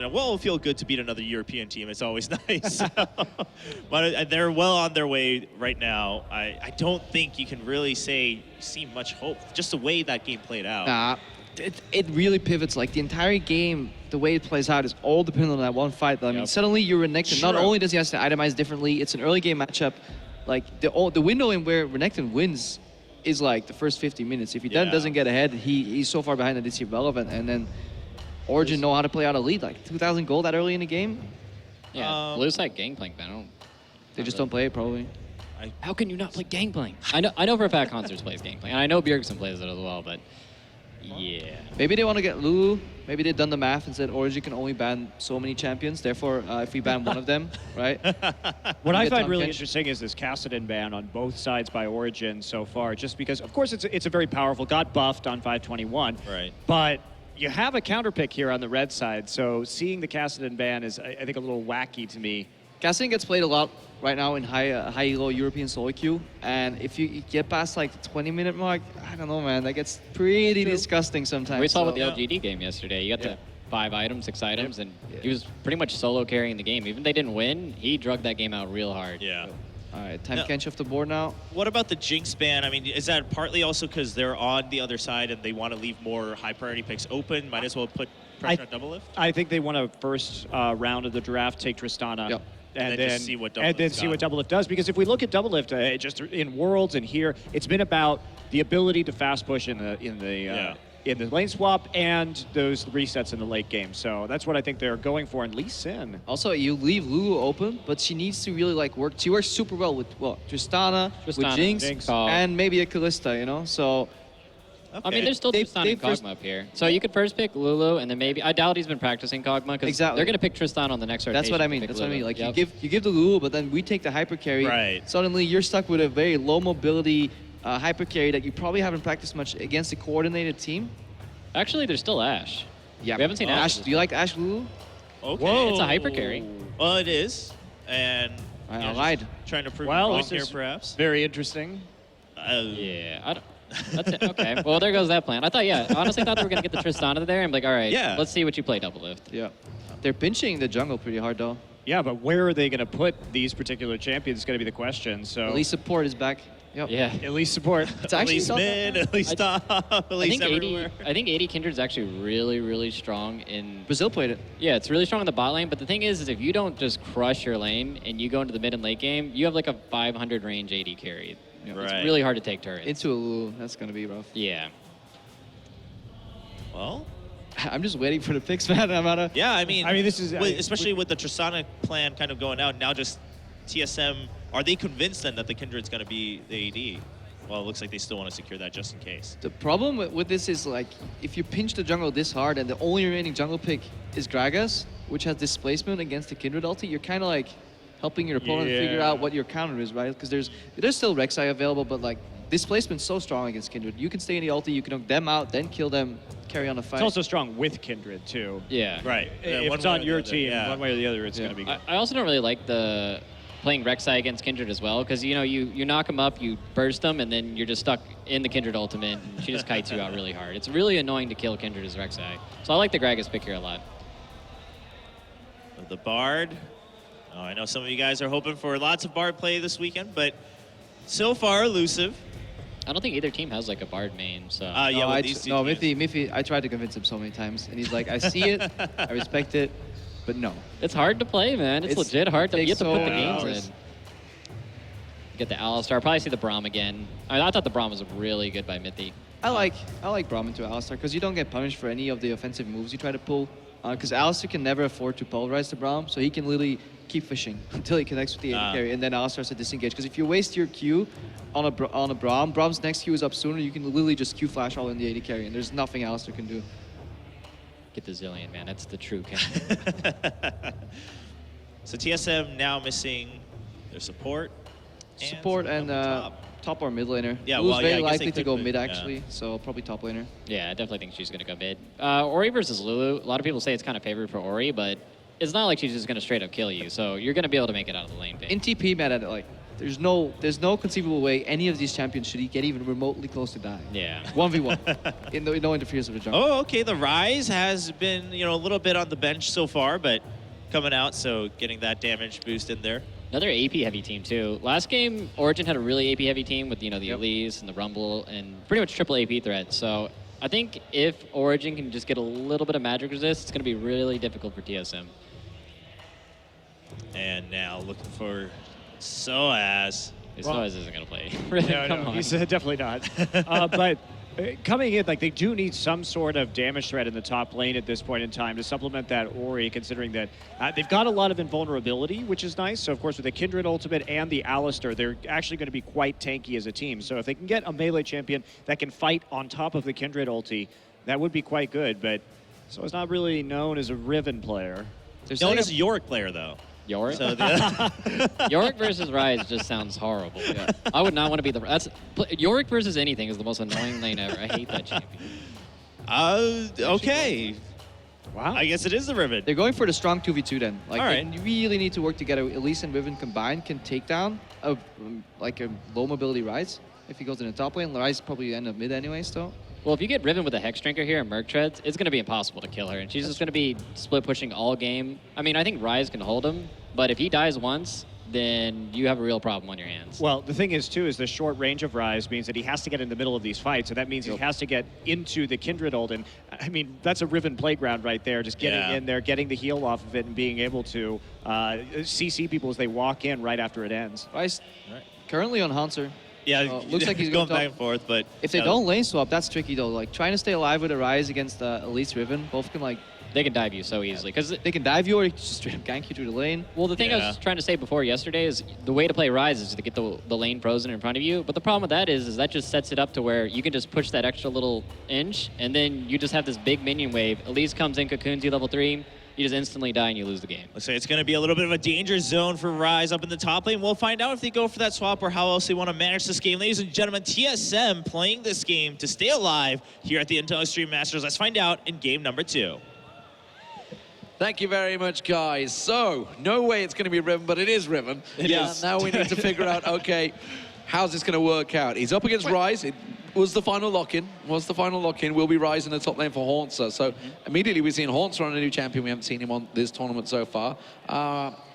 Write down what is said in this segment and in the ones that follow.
Well, it'll feel good to beat another European team. It's always nice. But they're well on their way right now. I don't think you can really see much hope. Just the way that game played out. Nah, it really pivots. Like the entire game, the way it plays out is all dependent on that one fight. I mean, suddenly you're Renekton. Sure. Not only does he have to itemize differently, it's an early game matchup. Like the window in where Renekton wins is like the first 50 minutes. If he then doesn't get ahead, he's so far behind that it's irrelevant. And then Origen know how to play out a lead, like 2,000 gold that early in the game. Yeah, blue side Gangplank, man. They just don't play it, probably. How can you not play Gangplank? I know for a fact Hauntzer plays Gangplank, and I know Bjergsen plays it as well, but yeah. Maybe they want to get Lulu. Maybe they've done the math and said Origen can only ban so many champions. Therefore, if we ban one of them, right? What I find really interesting is this Kassadin ban on both sides by Origen so far, just because, of course, it's a very powerful, got buffed on 521. Right. But you have a counter pick here on the red side, so seeing the Kassadin ban is, I think, a little wacky to me. KaSing gets played a lot right now in high elo European solo queue, and if you get past like the 20-minute mark, I don't know, man, that gets pretty disgusting sometimes. We saw with the LGD game yesterday. You got the 5 items, 6 items, and he was pretty much solo carrying the game. Even if they didn't win, he drugged that game out real hard. Yeah. All right, time Kench off the board now. What about the Jinx ban? I mean, is that partly also because they're on the other side and they want to leave more high priority picks open? Might as well put pressure on DoubleLift? I think they want to first round of the draft take Tristana. Yep. And then see what DoubleLift does. Because if we look at DoubleLift, just in Worlds and here, it's been about the ability to fast push in the lane swap and those resets in the late game. So that's what I think they're going for in Lee Sin. Also, you leave Lulu open, but she needs to really like work. She works super well with Tristana, with Jinx, and maybe a Kalista, you know. So. Okay. I mean, there's still Tristana and Kog'Maw up here. So you could first pick Lulu, and then maybe... I doubt he's been practicing Kog'Maw, because they're going to pick Tristana on the next rotation. That's what I mean. That's what I mean. Like, you give the Lulu, but then we take the hyper carry. Right. Suddenly, you're stuck with a very low mobility hyper carry that you probably haven't practiced much against a coordinated team. Actually, there's still Ashe. Yeah. We haven't seen Ashe. Do you like Ashe Lulu? Okay. Whoa. It's a hyper carry. Well, it is. And... I lied. Trying to prove wrong here, perhaps. Very interesting. Yeah, I don't... That's it. Okay. Well, there goes that plan. I honestly thought they were going to get the Tristana there. I'm like, all right, let's see what you play DoubleLift. Yeah. They're pinching the jungle pretty hard, though. Yeah, but where are they going to put these particular champions is going to be the question. So Elise support is back. Yep. Yeah. Elise support. It's actually Elise mid, Elise top, Elise everywhere. I think AD Kindred's actually really, really strong in... Brazil played it. Yeah, it's really strong in the bot lane, but the thing is if you don't just crush your lane and you go into the mid and late game, you have like a 500 range AD carry. You know, It's really hard to take turrets. Into a Lulu, that's going to be rough. Yeah. Well... I'm just waiting for the picks, man. I'm out of... Yeah, I mean this is... especially with the Tristana plan kind of going out, now just TSM, are they convinced then that the Kindred's going to be the AD? Well, it looks like they still want to secure that just in case. The problem with this is, like, if you pinch the jungle this hard and the only remaining jungle pick is Gragas, which has displacement against the Kindred ulti, you're kind of like helping your opponent figure out what your counter is, right? Because there's still Rek'Sai available, but like displacement's so strong against Kindred. You can stay in the ulti, you can knock them out, then kill them, carry on a fight. It's also strong with Kindred, too. Yeah. Right. If it's on your team, one way or the other, it's going to be good. I also don't really like the playing Rek'Sai against Kindred as well, because, you know, you knock them up, you burst them, and then you're just stuck in the Kindred ultimate, and she just kites you out really hard. It's really annoying to kill Kindred as Rek'Sai. So I like the Gragas pick here a lot. The Bard. Oh, I know some of you guys are hoping for lots of Bard play this weekend, but so far elusive. I don't think either team has like a Bard main, so... Mithy, I tried to convince him so many times, and he's like, I see it, I respect it, but no. It's hard to play, man. It's legit hard to... You have to put the games hours. in. Get the Alistar. Probably see the Braum again. I thought the Braum was really good by Mithy. I like Braum into Alistar, because you don't get punished for any of the offensive moves you try to pull. Because Alistar can never afford to polarize the Braum, so he can literally keep fishing until he connects with the AD carry, and then Alistar starts to disengage. Because if you waste your Q on a Braum, Braum's next Q is up sooner, you can literally just Q flash all in the AD carry, and there's nothing Alistar can do. Get the Zillion, man. That's the true king. So TSM now missing their support. And top or mid laner. Yeah, Lulu's well, very likely to go mid, actually, so probably top laner. Yeah, I definitely think she's going to go mid. Ori versus Lulu, a lot of people say it's kind of favored for Ori, but it's not like she's just going to straight up kill you, so you're going to be able to make it out of the lane phase. In TP, man, at like there's no conceivable way any of these champions should get even remotely close to dying. Yeah. 1v1 in no interference with the jungle. Oh, okay. The Ryze has been, a little bit on the bench so far, but coming out, so getting that damage boost in there. Another AP heavy team too. Last game, Origen had a really AP heavy team with the Elise and the Rumble and pretty much triple AP threat. So I think if Origen can just get a little bit of magic resist, it's going to be really difficult for TSM. And now looking for Soaz. Soaz isn't going to play. No, he's definitely not. But coming in, they do need some sort of damage threat in the top lane at this point in time to supplement that Ori, considering that they've got a lot of invulnerability, which is nice. So, of course, with the Kindred ultimate and the Alistar, they're actually going to be quite tanky as a team. So if they can get a melee champion that can fight on top of the Kindred ulti, that would be quite good. But so it's not really known as a Riven player. Known as a Yorick player, though. Yorick? So Yorick versus Ryze just sounds horrible. Yeah. I would not want to be Yorick versus anything is the most annoying lane ever. I hate that champion. Okay. Wow. I guess it is the Riven. They're going for the strong 2v2 then. All right. They really need to work together. Elise and Riven combined can take down a low mobility Ryze. If he goes in the top lane, Ryze probably end up mid anyway still. Well, if you get Riven with a Hex Drinker here and Merc Treads, it's going to be impossible to kill her. And she's just going to be split pushing all game. I mean, I think Ryze can hold him, but if he dies once, then you have a real problem on your hands. Well, the thing is, too, is the short range of Ryze means that he has to get in the middle of these fights. So that means he has to get into the Kindred ult. And, I mean, that's a Riven playground right there. Just getting in there, getting the heal off of it, and being able to CC people as they walk in right after it ends. Ryze currently on Hauntzer. Yeah, looks like he's going back and forth, but if they don't lane swap, that's tricky though. Trying to stay alive with a Ryze against Elise Riven, both can they can dive you so easily because they can dive you or just straight up gank you through the lane. Well, the thing I was trying to say before yesterday is the way to play Ryze is to get the lane frozen in front of you. But the problem with that is that just sets it up to where you can just push that extra little inch, and then you just have this big minion wave. Elise comes in, cocoons you level 3. You just instantly die and you lose the game. Looks like it's going to be a little bit of a danger zone for Ryze up in the top lane. We'll find out if they go for that swap or how else they want to manage this game. Ladies and gentlemen, TSM playing this game to stay alive here at the Intel Extreme Masters. Let's find out in game number 2. Thank you very much, guys. So, no way it's going to be Riven, but it is Riven. It is. Now we need to figure out, okay, how's this going to work out? He's up against Ryze. It was the final lock-in. Will be Ryze in the top lane for Hauntzer. So, immediately we've seen Hauntzer on a new champion. We haven't seen him on this tournament so far.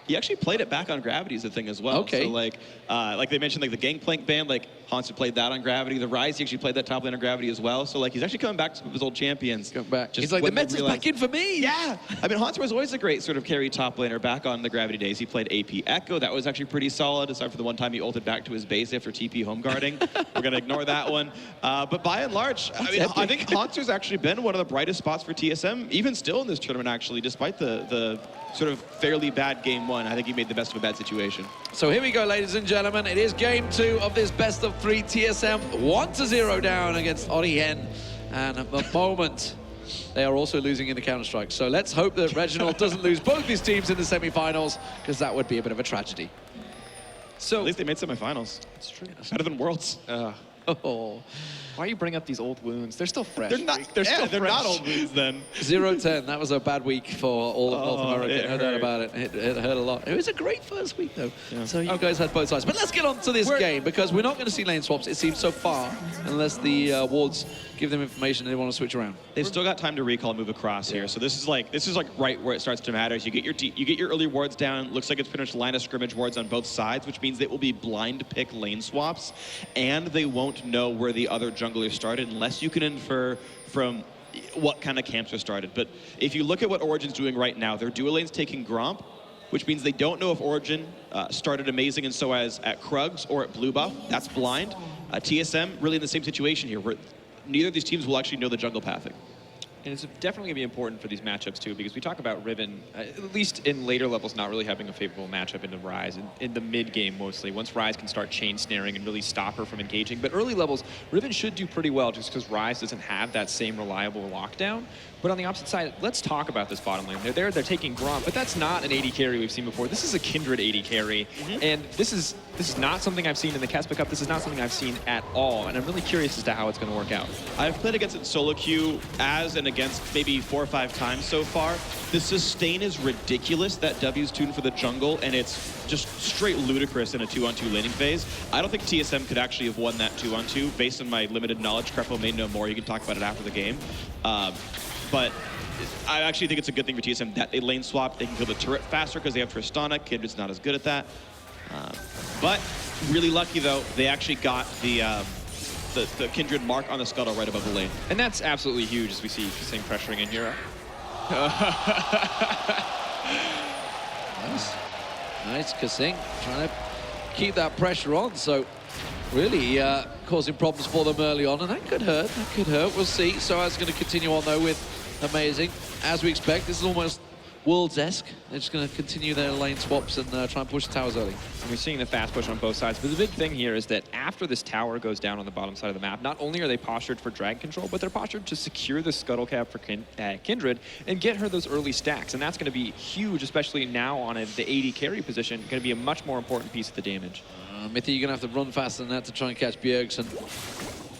He actually played it back on Gravity is the thing as well. Okay. So like they mentioned, the Gangplank ban, Hauntzer played that on Gravity. The Ryze, he actually played that top lane on Gravity as well. So he's actually coming back to his old champions. Going back. Just He's like, the Mets is back in for me. Yeah. I mean, Hauntzer was always a great sort of carry top laner back on the Gravity days. He played AP Echo. That was actually pretty solid, aside from the one time he ulted back to his base after TP home guarding. We're going to ignore that one. But by and large, I think Hauntzer's actually been one of the brightest spots for TSM, even still in this tournament, actually, despite the sort of fairly bad game 1. I think he made the best of a bad situation. So here we go, ladies and gentlemen. It is game 2 of this best of 3. TSM 1-0 down against Origen. And at the moment, they are also losing in the Counter-Strike. So let's hope that Reginald doesn't lose both his teams in the semi-finals, because that would be a bit of a tragedy. So at least they made semifinals. It's true. Better than Worlds. Oh. Why are you bringing up these old wounds? They're still fresh. They're not. They're not old wounds then. 0-10. That was a bad week for all of North America. It No doubt hurt. about it. It hurt a lot. It was a great first week, though. Yeah. So you guys had both sides. But let's get on to this game, because we're not going to see lane swaps, it seems, so far, unless the wards give them information they want to switch around. They've still got time to recall and move across here. So this is like right where it starts to matter. So you get your early wards down. Looks like it's finished line of scrimmage wards on both sides, which means they will be blind pick lane swaps, and they won't know where the other jungler started unless you can infer from what kind of camps are started. But if you look at what Origen's doing right now, their dual lane's taking Gromp, which means they don't know if Origen started amazing and Soaz at Krugs or at blue buff. That's blind. TSM really in the same situation here, where neither of these teams will actually know the jungle pathing. And it's definitely going to be important for these matchups, too, because we talk about Riven, at least in later levels, not really having a favorable matchup into Ryze, in the mid-game mostly, once Ryze can start chain snaring and really stop her from engaging. But early levels, Riven should do pretty well just because Ryze doesn't have that same reliable lockdown. But on the opposite side, let's talk about this bottom lane. They're taking Gromp, but that's not an AD carry we've seen before. This is a Kindred AD carry, and this is not something I've seen in the Kespa Cup. This is not something I've seen at all, and I'm really curious as to how it's going to work out. I've played against it solo queue as and against maybe 4 or 5 times so far. The sustain is ridiculous. That W's tuned for the jungle, and it's just straight ludicrous in a 2-on-2 laning phase. I don't think TSM could actually have won that 2-on-2 based on my limited knowledge. Crepo may know more. You can talk about it after the game. But I actually think it's a good thing for TSM that they lane swap. They can kill the turret faster because they have Tristana. Kindred's not as good at that. But really lucky, though, they actually got the Kindred mark on the scuttle right above the lane. And that's absolutely huge as we see KaSing pressuring in here. Nice. Nice, KaSing trying to keep that pressure on. So really causing problems for them early on, and that could hurt. That could hurt. We'll see. Soaz going to continue on, though, with amazing. As we expect, this is almost Worlds-esque. They're just going to continue their lane swaps and try and push the towers early. And we're seeing the fast push on both sides. But the big thing here is that after this tower goes down on the bottom side of the map, not only are they postured for drag control, but they're postured to secure the scuttle cap for Kindred and get her those early stacks. And that's going to be huge, especially now on the AD carry position. Going to be a much more important piece of the damage. Mithy, you're going to have to run faster than that to try and catch Bjergsen.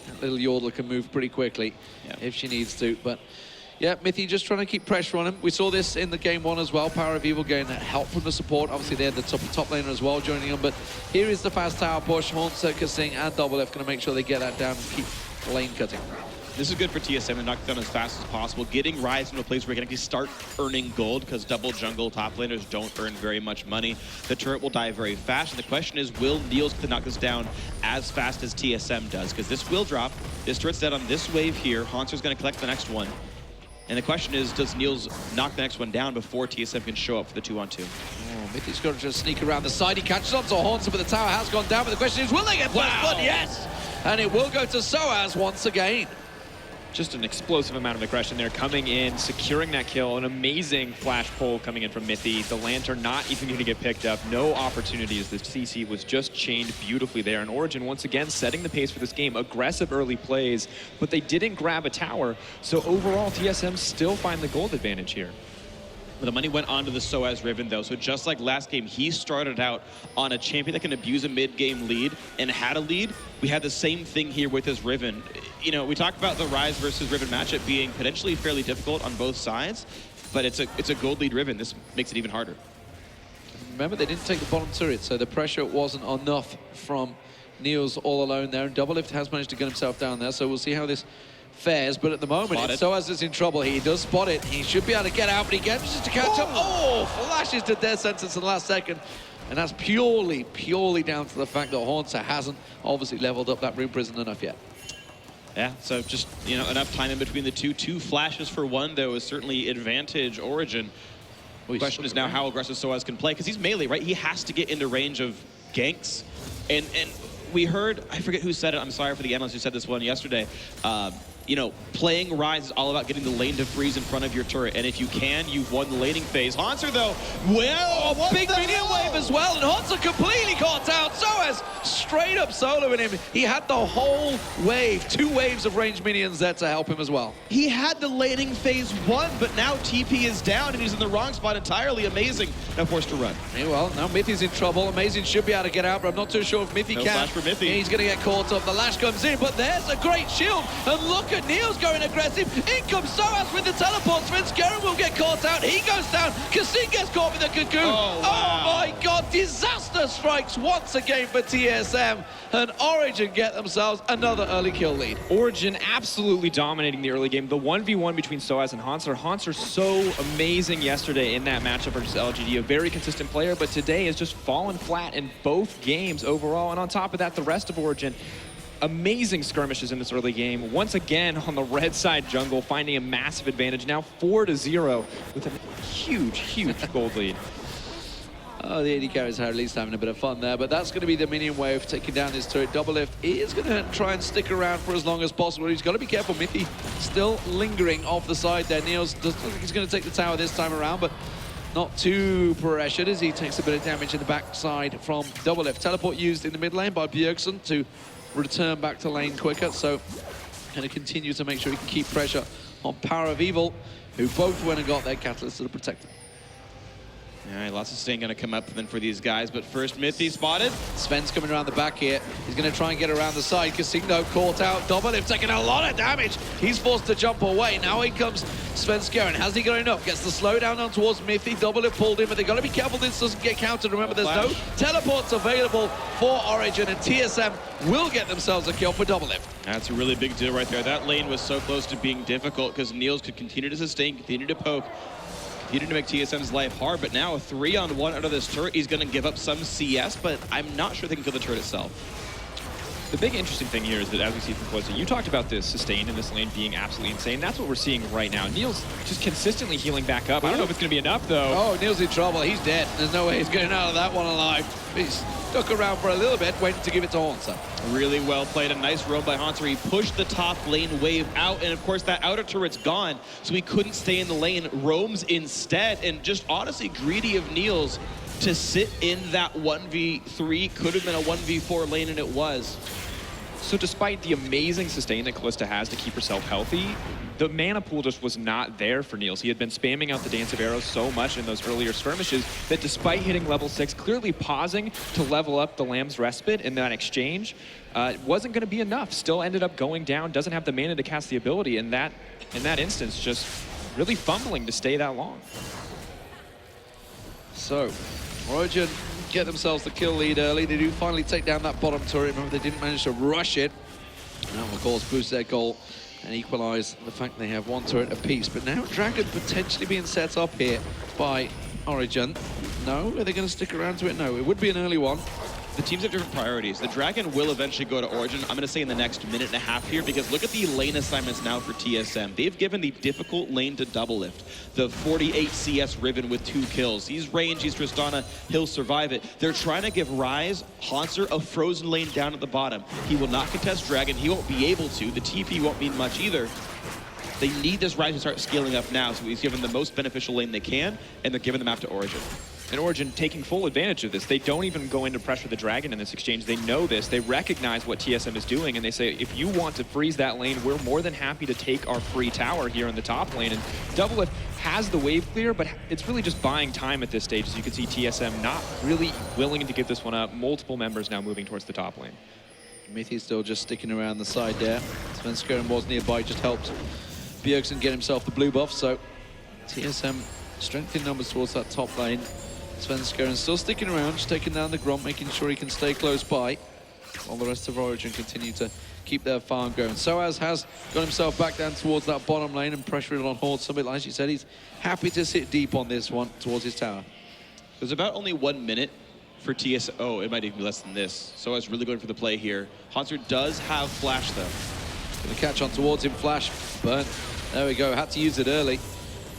That little Yordler can move pretty quickly if she needs to. But yeah, Mithy just trying to keep pressure on him. We saw this in the game 1 as well. PowerOfEvil getting help from the support. Obviously, they had the top laner as well joining them. But here is the fast tower push. Hauntzer, KaSing, and DoubleLift going to make sure they get that down and keep lane cutting. This is good for TSM to knock it down as fast as possible. Getting Ryze into a place where he can actually start earning gold, because double jungle top laners don't earn very much money. The turret will die very fast, and the question is, will Niels knock this down as fast as TSM does? Because this will drop. This turret's dead on this wave here. Hauntzer's going to collect the next one. And the question is, does Niels knock the next one down before TSM can show up for the 2-on-2? Oh, Mithy's got to just sneak around the side. He catches on to Hauntzer, but the tower has gone down. But the question is, will they get first blood? Yes! And it will go to Soaz once again. Just an explosive amount of aggression there coming in, securing that kill. An amazing flash pull coming in from Mithy. The Lantern not even going to get picked up. No opportunity as the CC was just chained beautifully there. And Origen once again setting the pace for this game. Aggressive early plays, but they didn't grab a tower. So overall, TSM still find the gold advantage here. The money went on to the Soaz Riven, though. So just like last game, he started out on a champion that can abuse a mid-game lead and had a lead. We had the same thing here with his Riven. You know, we talked about the Ryze versus Riven matchup being potentially fairly difficult on both sides, but it's a gold lead Riven. This makes it even harder. Remember, they didn't take the bottom turret, so the pressure wasn't enough from Niels all alone there. And DoubleLift has managed to get himself down there, so we'll see how this fares, but at the moment, Soaz is in trouble. He does spot it. He should be able to get out, but he gets to catch up. Oh, flashes to death sentence in the last second. And that's purely down to the fact that Hauntzer hasn't obviously leveled up that Rune Prison enough yet. Yeah, so just, you know, enough time in between the two. 2 flashes for 1, though, is certainly advantage Origen. The question is now how aggressive Soaz can play, because he's melee, right? He has to get into range of ganks. And we heard, I forget who said it, I'm sorry for the analyst who said this one yesterday, you know, playing Ryze is all about getting the lane to freeze in front of your turret, and if you can, you've won the laning phase. Hauntzer, though, well, big minion wave as well, and Hauntzer completely caught out. Soaz straight up soloing him. He had the whole wave, 2 waves of ranged minions there to help him as well. He had the laning phase 1, but now TP is down, and he's in the wrong spot entirely. Amazing. Now forced to run. Yeah, well, now Mithy's in trouble. Amazing should be able to get out, but I'm not too sure if Mithy no can. Flash for Mithy. He's going to get caught up. The lash comes in, but there's a great shield, and look at Niels going aggressive. In comes Soaz with the teleport. Svenskeren will get caught out. He goes down. KaSing gets caught with the cocoon. Oh, wow. Oh my God. Disaster strikes once again for TSM. And Origen get themselves another early kill lead. Origen absolutely dominating the early game. The 1v1 between Soaz and Hauntzer. Hauntzer so amazing yesterday in that matchup versus LGD. A very consistent player, but today has just fallen flat in both games overall. And on top of that, the rest of Origen, amazing skirmishes in this early game. Once again on the red side jungle, finding a massive advantage. Now 4-0 with a huge gold lead. Oh, the AD carries are at least having a bit of fun there, but that's going to be the minion wave taking down his turret. DoubleLift is going to try and stick around for as long as possible. He's got to be careful. Mithy still lingering off the side there. Niels doesn't think he's going to take the tower this time around, but not too pressured as he takes a bit of damage in the backside from DoubleLift. Teleport used in the mid lane by Bjergsen to return back to lane quicker, so going to continue to make sure he can keep pressure on PowerOfEvil, who both went and got their catalyst to protect him. All right, lots of sustain going to come up then for these guys, but first Mithy spotted. Sven's coming around the back here. He's going to try and get around the side. KaSing though caught out. DoubleLift taking a lot of damage. He's forced to jump away. Now here comes Svenskeren. Has he got enough? Gets the slowdown on towards Mithy. DoubleLift pulled in, but they've got to be careful this doesn't get countered. Remember, there's no teleports available for Origen, and TSM will get themselves a kill for DoubleLift. That's a really big deal right there. That lane was so close to being difficult because Niels could continue to sustain, continue to poke, continue to make TSM's life hard, but now a 3-on-1 out of this turret, he's going to give up some CS, but I'm not sure they can kill the turret itself. The big interesting thing here is that, as we see from KaSing, you talked about this sustain in this lane being absolutely insane. That's what we're seeing right now. Niels just consistently healing back up. I don't know if it's going to be enough, though. Oh, Niels in trouble. He's dead. There's no way he's getting out of that one alive. He's stuck around for a little bit, waiting to give it to Hauntzer. Really well played. A nice roam by Hauntzer. He pushed the top lane wave out, and of course that outer turret's gone, so he couldn't stay in the lane. Roams instead, and just honestly greedy of Niels to sit in that 1v3. Could have been a 1v4 lane, and it was. So despite the amazing sustain that Kalista has to keep herself healthy, the mana pool just was not there for Niels. He had been spamming out the Dance of Arrows so much in those earlier skirmishes that despite hitting level 6, clearly pausing to level up the Lamb's Respite in that exchange, wasn't going to be enough. Still ended up going down, doesn't have the mana to cast the ability, and that in that instance just really fumbling to stay that long. So, Origen get themselves the kill lead early. They do finally take down that bottom turret. Remember, they didn't manage to rush it. And that will, of course, boost their goal and equalize the fact they have one turret apiece. But now Dragon potentially being set up here by Origen. No, are they going to stick around to it? No, it would be an early one. The teams have different priorities. The Dragon will eventually go to Origen, I'm going to say in the next minute and a half here, because look at the lane assignments now for TSM. They've given the difficult lane to DoubleLift. The 48 CS Riven with 2 kills. He's range, he's Tristana, he'll survive it. They're trying to give Ryze, Hauntzer, a frozen lane down at the bottom. He will not contest Dragon, he won't be able to. The TP won't mean much either. They need this Ryze to start scaling up now, so he's given the most beneficial lane they can, and they're giving the map to Origen. And Origen taking full advantage of this. They don't even go in to pressure the Dragon in this exchange. They know this. They recognize what TSM is doing, and they say, if you want to freeze that lane, we're more than happy to take our free tower here in the top lane. And DoubleLift has the wave clear, but it's really just buying time at this stage. As you can see, TSM not really willing to give this one up. Multiple members now moving towards the top lane. Mithy's still just sticking around the side there. Svenskeren was nearby, just helped Bjergsen get himself the blue buff, so TSM strength in numbers towards that top lane. Svenskeren still sticking around, just taking down the Gromp, making sure he can stay close by, while the rest of Origen continue to keep their farm going. Soaz has got himself back down towards that bottom lane and pressuring on Hauntzer. But like she said, he's happy to sit deep on this one towards his tower. There's about only 1 minute for TSM. Oh, it might even be less than this. Soaz really going for the play here. Hauntzer does have flash though. Gonna catch on towards him, flash, burn. There we go, had to use it early.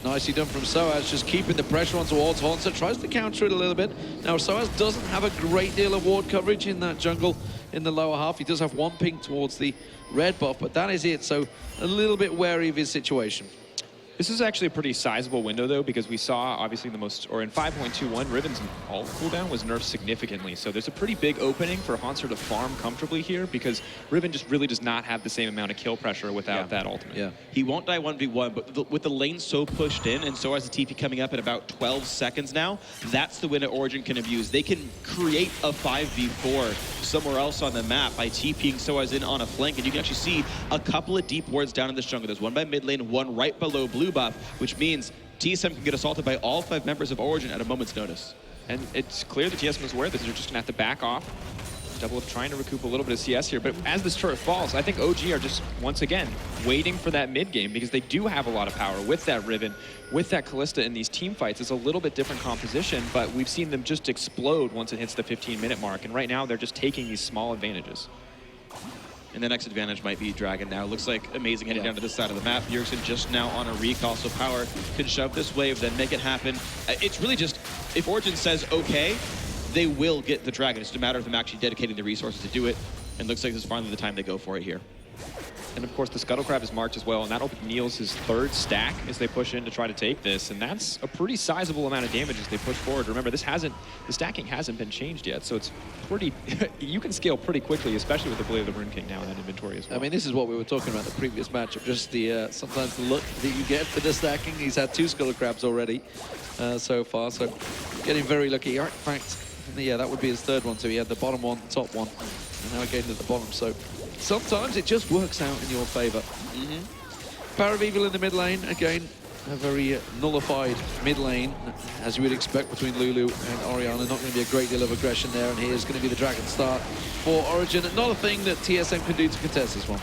Nicely done from Soaz, just keeping the pressure on towards Hauntzer. Tries to counter it a little bit. Now, Soaz doesn't have a great deal of ward coverage in that jungle in the lower half. He does have 1 ping towards the red buff, but that is it. So a little bit wary of his situation. This is actually a pretty sizable window, though, because we saw, obviously, in 5.21, Riven's ult cooldown was nerfed significantly. So there's a pretty big opening for Hauntzer to farm comfortably here, because Riven just really does not have the same amount of kill pressure without that ultimate. Yeah. He won't die 1v1, but with the lane so pushed in, and so has the TP coming up in about 12 seconds now, that's the window Origen can abuse. They can create a 5v4 somewhere else on the map by TPing Soaz in on a flank, and you can actually see a couple of deep wards down in this jungle. There's one by mid lane, one right below blue buff, which means TSM can get assaulted by all 5 members of Origen at a moment's notice. And it's clear that TSM is aware that they're just going to have to back off. DoubleLift trying to recoup a little bit of CS here, but as this turret falls, I think OG are just, once again, waiting for that mid game, because they do have a lot of power with that Riven, with that Kalista in these team fights. It's a little bit different composition, but we've seen them just explode once it hits the 15-minute mark, and right now they're just taking these small advantages. And the next advantage might be Dragon now. Looks like amazing heading down to this side of the map. Bjergsen just now on a recall, so Power can shove this wave, then make it happen. It's really just, if Origen says okay, they will get the Dragon. It's just a matter of them actually dedicating the resources to do it. And looks like this is finally the time they go for it here. And of course, the Scuttle Crab is marked as well, and that'll be Niels' 3rd stack as they push in to try to take this. And that's a pretty sizable amount of damage as they push forward. Remember, the stacking hasn't been changed yet, so it's pretty, you can scale pretty quickly, especially with the Blade of the Rune King now in that inventory as well. I mean, this is what we were talking about the previous matchup, just the sometimes the look that you get for the stacking. He's had 2 Scuttle Crabs already so far, so getting very lucky. In fact, yeah, that would be his third one. So he had the bottom one, the top one, and now again at the bottom. So sometimes it just works out in your favor. PowerOfEvil in the mid lane, again, a very nullified mid lane, as you would expect between Lulu and Orianna. Not going to be a great deal of aggression there, and here's going to be the Dragon start for Origen. Not a thing that TSM can do to contest this one.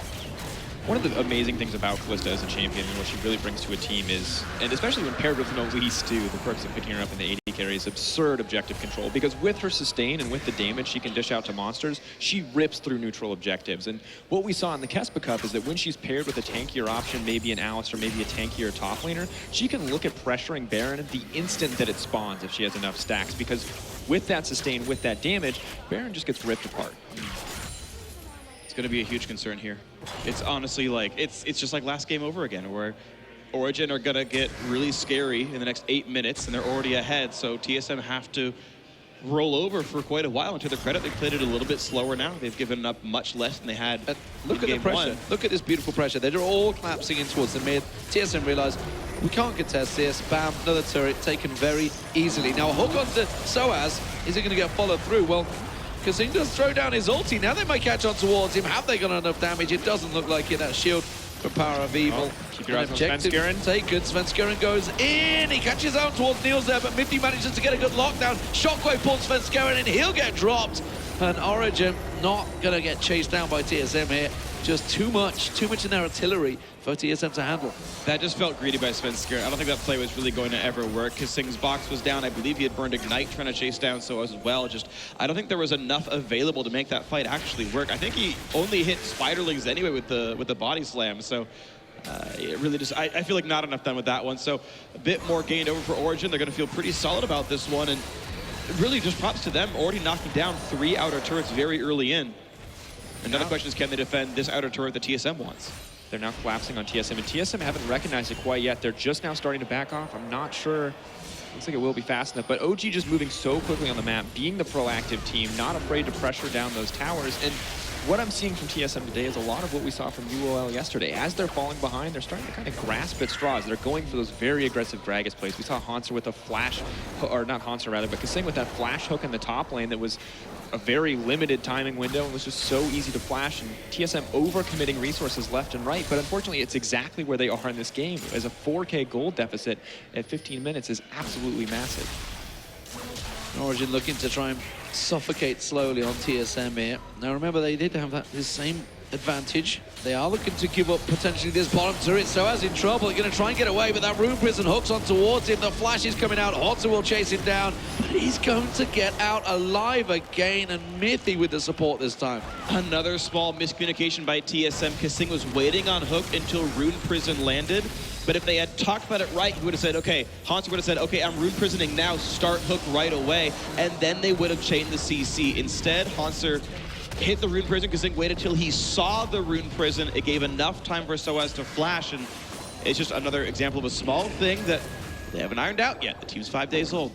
One of the amazing things about Kalista as a champion and what she really brings to a team is, and especially when paired with an Elise too, the perks of picking her up in the AD carry is absurd objective control, because with her sustain and with the damage she can dish out to monsters, she rips through neutral objectives. And what we saw in the Kespa Cup is that when she's paired with a tankier option, maybe an Alistar, maybe a tankier top laner, she can look at pressuring Baron the instant that it spawns if she has enough stacks, because with that sustain, with that damage, Baron just gets ripped apart. Going to be a huge concern here. It's honestly like, it's just like last game over again, where Origen are going to get really scary in the next 8 minutes, and they're already ahead, so TSM have to roll over for quite a while. And to their credit, they've played it a little bit slower now. They've given up much less than they had Look at the pressure. One. Look at this beautiful pressure. They're all collapsing in towards the mid. TSM realize we can't contest this. Bam, another turret taken very easily. Now a hook onto Soaz. Is it going to get followed through? Well, KaSing does throw down his ulti. Now they might catch on towards him. Have they got enough damage? It doesn't look like it. That shield for PowerOfEvil. Oh, keep your eyes on Svenskeren. Taken. Svenskeren goes in. He catches out towards Niels there, but Mithy manages to get a good lockdown. Shockwave pulls Svenskeren in. He'll get dropped. And Origen not going to get chased down by TSM here. Just too much in their artillery for TSM to handle. That just felt greedy by Svenskeren. I don't think that play was really going to ever work. KaSing's box was down. I believe he had burned Ignite trying to chase down Soaz as well. Just, I don't think there was enough available to make that fight actually work. I think he only hit Spiderlings anyway with the body slam. So it really just, I feel like not enough done with that one. So a bit more gained over for Origen. They're going to feel pretty solid about this one. And really just props to them already knocking down 3 outer turrets very early in. Another question is, can they defend this outer turret that TSM wants? They're now collapsing on TSM, and TSM haven't recognized it quite yet. They're just now starting to back off. I'm not sure. Looks like it will be fast enough, but OG just moving so quickly on the map, being the proactive team, not afraid to pressure down those towers. And what I'm seeing from TSM today is a lot of what we saw from UOL yesterday. As they're falling behind, they're starting to kind of grasp at straws. They're going for those very aggressive Gragas plays. We saw Hauntzer with a flash, or not Hauntzer rather, but KaSing with that flash hook in the top lane that was a very limited timing window and was just so easy to flash, and TSM overcommitting resources left and right. But unfortunately, it's exactly where they are in this game, as a 4K gold deficit at 15 minutes is absolutely massive. Origen looking to try and suffocate slowly on TSM here. Now remember, they did have this same advantage. They are looking to give up potentially this bottom turret. Soaz in trouble. They're going to try and get away, but that Rune Prison hooks on towards him. The flash is coming out. Hauntzer will chase him down, but he's going to get out alive again, and Mithy with the support this time. Another small miscommunication by TSM. KaSing was waiting on hook until Rune Prison landed. But if they had talked about it right, he would have said, okay, Hauntzer would have said, okay, I'm Rune Prisoning now, start hook right away. And then they would have chained the CC. Instead, Hauntzer hit the Rune Prison. KaSing waited till he saw the Rune Prison. It gave enough time for Soaz to flash, and it's just another example of a small thing that they haven't ironed out yet. The team's 5 days old.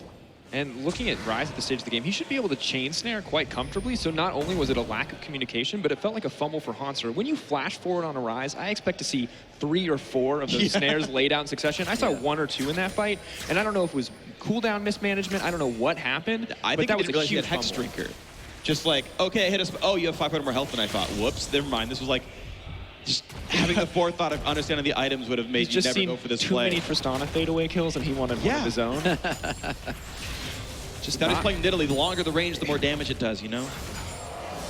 And looking at Ryze at the stage of the game, he should be able to chain snare quite comfortably. So not only was it a lack of communication, but it felt like a fumble for Hauntzer. When you flash forward on a Ryze, I expect to see 3 or 4 of those snares laid out in succession. I saw 1 or 2 in that fight, and I don't know if it was cooldown mismanagement. I don't know what happened. I think that was a Hex huge fumble. Drinker. Just like, okay, hit us. Oh, you have 500 more health than I thought. Whoops, never mind. This was like, just having the forethought of understanding the items would have made you never go for this too play. many Tristana fadeaway kills, and he wanted one of his own. Just now he's playing Nidalee. The longer the range, the more damage it does, you know?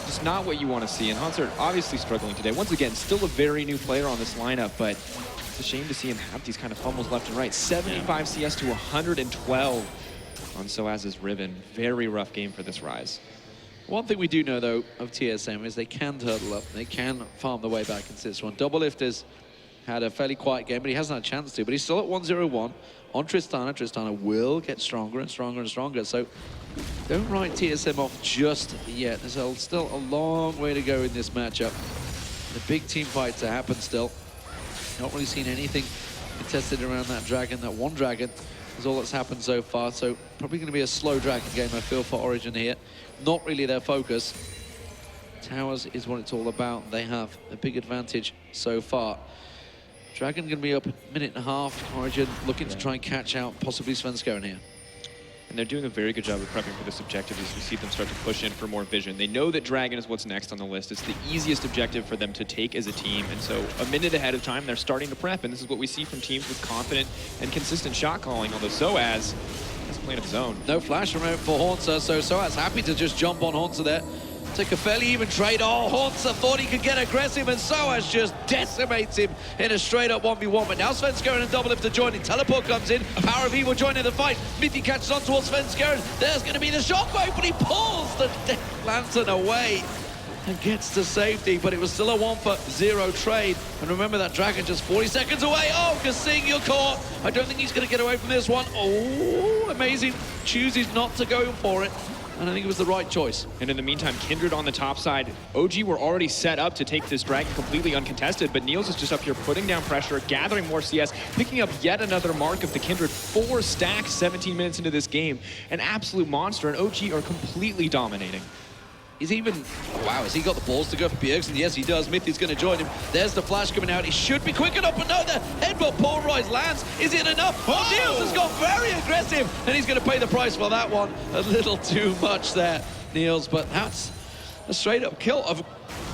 Just not what you want to see. And Hauntzer obviously struggling today. Once again, still a very new player on this lineup, but it's a shame to see him have these kind of fumbles left and right. 75 CS to 112 on Soaz's Riven. Very rough game for this Ryze. One thing we do know, though, of TSM is they can turtle up. They can farm the way back into this one. DoubleLift has had a fairly quiet game, but he hasn't had a chance to. But he's still at 1-0-1 on Tristana. Tristana will get stronger and stronger and stronger. So don't write TSM off just yet. There's still a long way to go in this matchup. The big team fights to happen still. Not really seen anything contested around that dragon. That one dragon is all that's happened so far. So probably going to be a slow dragon game, I feel, for Origen here. Not really their focus. Towers is what it's all about. They have a big advantage so far. Dragon going to be up a minute and a half. Origen looking to try and catch out possibly Svenskeren here. And they're doing a very good job of prepping for this objective as we see them start to push in for more vision. They know that Dragon is what's next on the list. It's the easiest objective for them to take as a team. And so a minute ahead of time, they're starting to prep. And this is what we see from teams with confident and consistent shot calling, although Soaz is playing of his own. No flash from for Hauntzer, so Soaz happy to just jump on Hauntzer there. Take a fairly even trade. Oh, Hauntzer thought he could get aggressive, and Soaz just decimates him in a straight-up 1v1. But now Svenskeren and DoubleLift are joining. Teleport comes in. PowerOfEvil joining the fight. Mithy catches on towards Svenskeren. There's going to be the shockwave, but he pulls the Lantern away and gets to safety. But it was still a 1-for-0 trade. And remember that Dragon just 40 seconds away. Oh, KaSing, you're caught. I don't think he's going to get away from this one. Oh, amazing. Chooses not to go for it. And I think it was the right choice. And in the meantime, Kindred on the top side. OG were already set up to take this Dragon completely uncontested, but Niels is just up here putting down pressure, gathering more CS, picking up yet another mark of the Kindred. 4 stacks 17 minutes into this game. An absolute monster, and OG are completely dominating. He's even, wow, has he got the balls to go for Bjergsen? Yes, he does. Mithy's going to join him. There's the flash coming out. He should be quick enough, but no, the headbutt Paul Ryze lands. Is it enough? Oh, Niels has got very aggressive, and he's going to pay the price for that one. A little too much there, Niels, but that's a straight-up kill.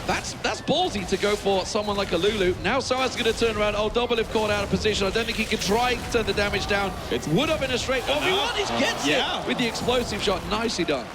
That's ballsy to go for someone like a Lulu. Now Soaz is going to turn around. Oh, DoubleLift caught out of position. I don't think he can try and turn the damage down. It would have been a straight 1v1. He gets it with the explosive shot. Nicely done.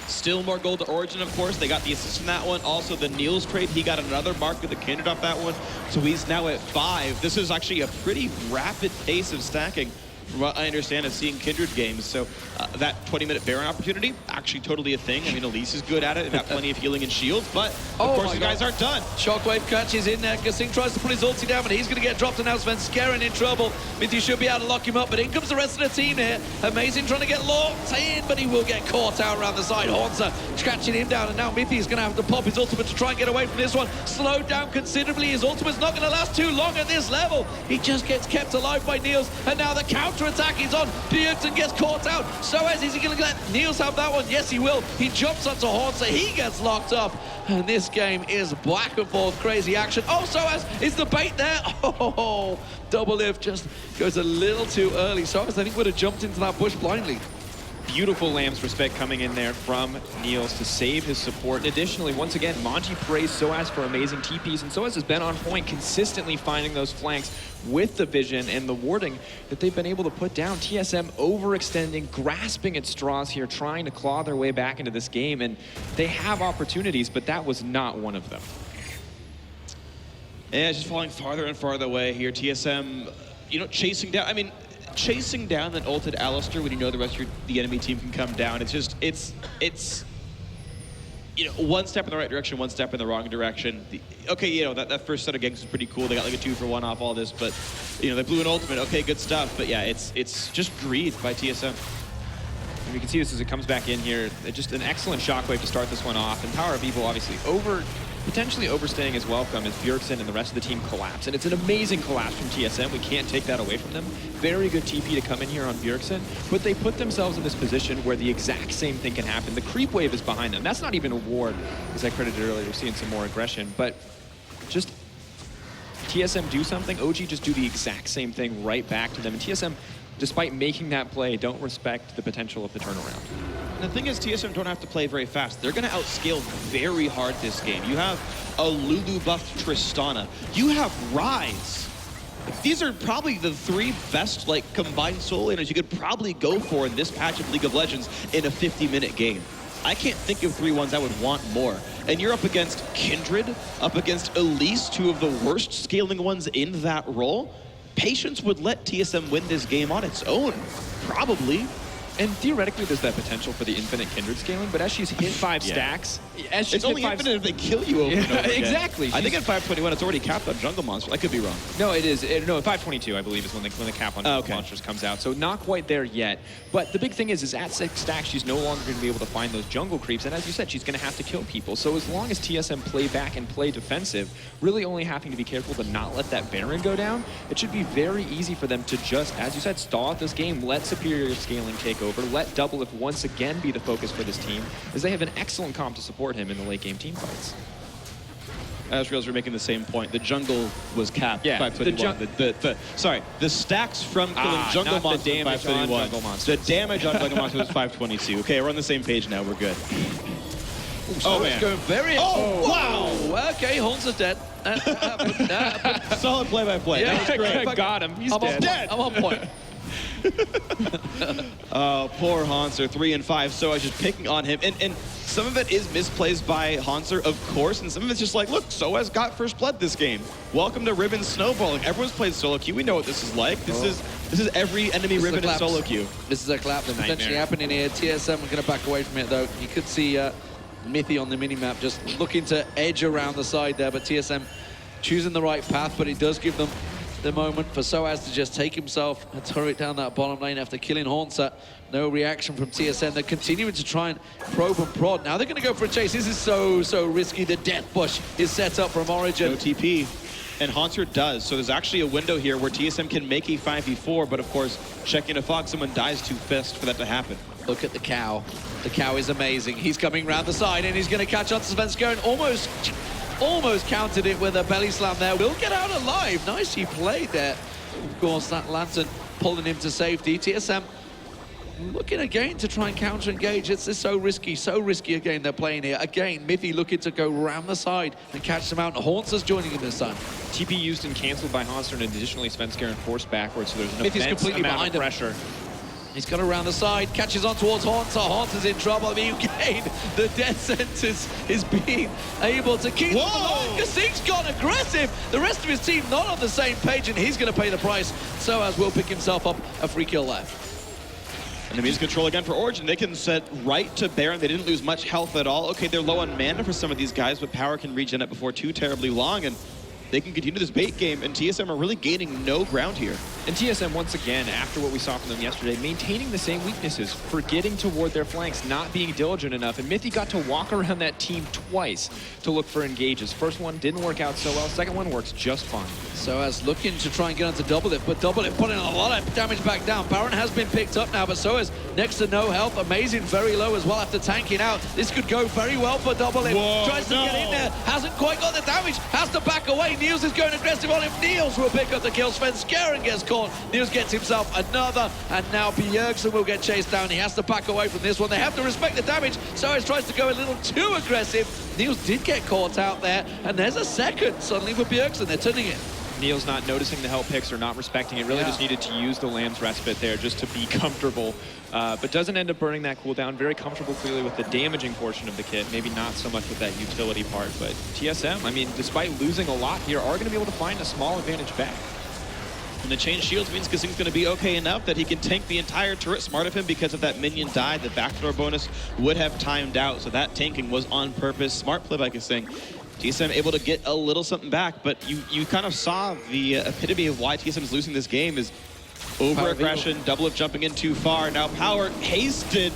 Still more gold to Origen, of course. They got the assist in that one. Also, the Niels trade, he got another mark with the Kindred off that one. So he's now at 5. This is actually a pretty rapid pace of stacking, from what I understand, of seeing Kindred games. So that 20-minute Baron opportunity, actually totally a thing. I mean, Elise is good at it. They've got plenty of healing and shields, but of course the guys aren't done. Shockwave catches in there. KaSing tries to put his ulti down, but he's going to get dropped, and now Svenskeren in trouble. Mithy should be able to lock him up, but in comes the rest of the team here. Amazing trying to get locked in, but he will get caught out around the side. Hauntzer catching him down, and now Mithy is going to have to pop his ultimate to try and get away from this one. Slowed down considerably. His ultimate's not going to last too long at this level. He just gets kept alive by Niels, and now the counter-attack is on. Bjergsen gets caught out. Soaz, is he going to let Niels have that one? Yes, he will. He jumps onto Hauntzer. He gets locked up. And this game is black and forth, crazy action. Oh, Soaz is the bait there. Oh, DoubleLift just goes a little too early. Soaz, I think, would have jumped into that bush blindly. Beautiful Lamb's respect coming in there from Niels to save his support. And additionally, once again, Monty praised Soaz for amazing TPs, and Soaz has been on point, consistently finding those flanks with the vision and the warding that they've been able to put down. TSM overextending, grasping at straws here, trying to claw their way back into this game, and they have opportunities, but that was not one of them. Yeah, it's just falling farther and farther away here. TSM, you know, chasing down. I mean, chasing down that ulted Alistar when you know the rest of the enemy team can come down. It's just, it's you know, one step in the right direction, one step in the wrong direction. Okay, you know, that first set of ganks was pretty cool. They got like a 2-for-1 off all this, but, you know, they blew an ultimate. Okay, good stuff. But yeah, it's just greed by TSM. And you can see this as it comes back in here. Just an excellent shockwave to start this one off. And PowerOfEvil obviously potentially overstaying his welcome as Bjergsen and the rest of the team collapse. And it's an amazing collapse from TSM. We can't take that away from them. Very good TP to come in here on Bjergsen, but they put themselves in this position where the exact same thing can happen. The creep wave is behind them. That's not even a ward, as I credited earlier. We're seeing some more aggression, but just TSM do something, OG just do the exact same thing right back to them. And TSM, despite making that play, don't respect the potential of the turnaround. And the thing is, TSM don't have to play very fast. They're going to outscale very hard this game. You have a Lulu buffed Tristana. You have Ryze. These are probably the 3 best combined solo laners you could probably go for in this patch of League of Legends in a 50-minute game. I can't think of 3 ones I would want more. And you're up against Kindred, up against Elise, 2 of the worst scaling ones in that role. Patience would let TSM win this game on its own, probably. And theoretically, there's that potential for the infinite Kindred scaling, but as she's hit 5 stacks, as she's it's only infinite if they kill you over and over again. Exactly. I think at 521, it's already capped on jungle monsters. I could be wrong. No, it is. No, at 522, I believe, is when the cap on jungle monsters comes out. So not quite there yet. But the big thing is at 6 stacks, she's no longer going to be able to find those jungle creeps. And as you said, she's going to have to kill people. So as long as TSM play back and play defensive, really only having to be careful to not let that Baron go down, it should be very easy for them to just, as you said, stall out this game, let superior scaling take over, let DoubleLift once again be the focus for this team, as they have an excellent comp to support him in the late game team fights. I just realized we're making the same point. The jungle was capped Yeah, 521. Sorry, the stacks from killing jungle not the monsters damage 521. on jungle monsters. The damage on jungle monsters was 522. Okay, we're on the same page now. We're good. Oh, man. It's going very... Oh, wow. Okay, Hauntzer dead. That happened. Solid play-by-play. Yeah, That was great. Got him. He's I'm dead. on point. Poor Hauntzer, 3 and 5. So I was just picking on him. And some of it is misplays by Hauntzer, of course, and some of it's just like, look, Soaz got first blood this game. Welcome to Riven Snowballing. Everyone's played solo queue. We know what this is like. This is every enemy Riven in solo queue. This is a collapse potentially happening here. TSM are going to back away from it, though. You could see Mithy on the minimap just looking to edge around the side there, but TSM choosing the right path, but it does give them the moment for Soaz to just take himself a turret down that bottom lane after killing Hauntzer. No reaction from TSM. They're continuing to try and probe and prod. Now they're going to go for a chase. This is so risky. The death bush is set up from Origen. No TP. And Hauntzer does. So there's actually a window here where TSM can make a 5v4, but of course, checking a Fox, someone dies too fast for that to happen. Look at the cow. The cow is amazing. He's coming around the side and he's going to catch on to Svenskeren. Almost countered it with a belly slam there. Will get out alive. Nicely played there. Of course, that lantern pulling him to safety. TSM looking again to try and counter engage. It's so risky again they're playing here. Again, Mithy looking to go around the side and catch them out. And Hauntzer's joining him this time. TP used and canceled by Hauntzer, and additionally Svenskeren forced backwards, so there's an Mithy's immense completely amount behind of him. pressure. He's got around the side, catches on towards Hauntzer. Hauntzer's in trouble. I mean, again, the death sentence is being able to keep him alive. KaSing's gone aggressive. The rest of his team not on the same page, and he's going to pay the price. Soaz will pick himself up a free kill left. Enemies control again for Origen. They can set right to Baron. They didn't lose much health at all. Okay, they're low on mana for some of these guys, but power can regen up before too terribly long, and they can continue this bait game, and TSM are really gaining no ground here. And TSM, once again, after what we saw from them yesterday, maintaining the same weaknesses, forgetting toward their flanks, not being diligent enough. And Mithy got to walk around that team twice to look for engages. First one didn't work out so well. Second one works just fine. Soaz looking to try and get onto DoubleLift, but DoubleLift putting a lot of damage back down. Baron has been picked up now, but Soaz next to no health. Amazing, very low as well after tanking out. This could go very well for DoubleLift. Tries to get in there, hasn't quite got the damage, has to back away. Niels is going aggressive on him. Niels will pick up the kill. Svenskeren gets caught. Niels gets himself another, and now Bjergsen will get chased down. He has to back away from this one. They have to respect the damage. Soaz tries to go a little too aggressive. Niels did get caught out there, and there's a second suddenly for Bjergsen. They're turning it. Niels not noticing the help picks or not respecting it. Really just needed to use the Lamb's respite there just to be comfortable. But doesn't end up burning that cooldown. Very comfortable clearly with the damaging portion of the kit. Maybe not so much with that utility part. But TSM, I mean, despite losing a lot here, are going to be able to find a small advantage back. And the change shields means KaSing's going to be okay enough that he can tank the entire turret. Smart of him because of that minion die. The backdoor bonus would have timed out, so that tanking was on purpose. Smart play by KaSing. TSM able to get a little something back, but you kind of saw the epitome of why TSM is losing this game is over-aggression, DoubleLift jumping in too far. Now Power hasted.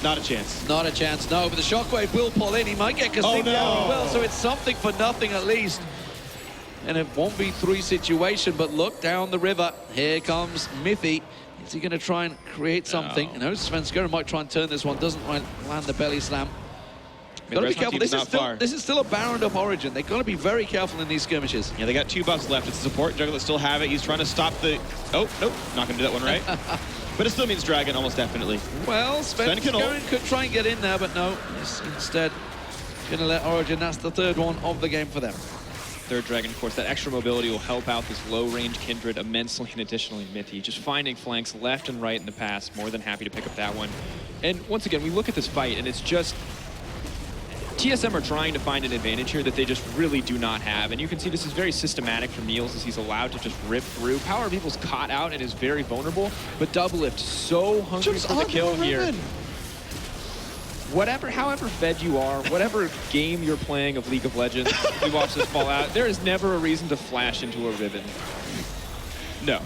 Not a chance. Not a chance, no, but the shockwave will pull in. He might get KaSing down as well, so it's something for nothing at least. And it won't be 3 situation, but look down the river. Here comes Mithy. Is he going to try and create something? You know, Svenskeren might try and turn this one. Doesn't land the belly slam. Gotta be careful. This is still a Baron up Origen. They've got to be very careful in these skirmishes. Yeah, they got 2 buffs left. It's a support jungler that still have it. He's trying to stop the... Oh, nope. Not going to do that one right. But it still means Dragon, almost definitely. Well, Svenskeren could try and get in there, but no. He's instead going to let Origen. That's the 3rd one of the game for them. 3rd Dragon, of course, that extra mobility will help out this low-range Kindred immensely, and additionally Mithy. Just finding flanks left and right in the pass. More than happy to pick up that one. And once again, we look at this fight, and it's just... TSM are trying to find an advantage here that they just really do not have. And you can see this is very systematic from Niels as he's allowed to just rip through. PowerOfEvil's caught out and is very vulnerable, but DoubleLift so hungry for the kill here. However fed you are, whatever game you're playing of League of Legends, you watch this fall out, there is never a reason to flash into a Riven. No.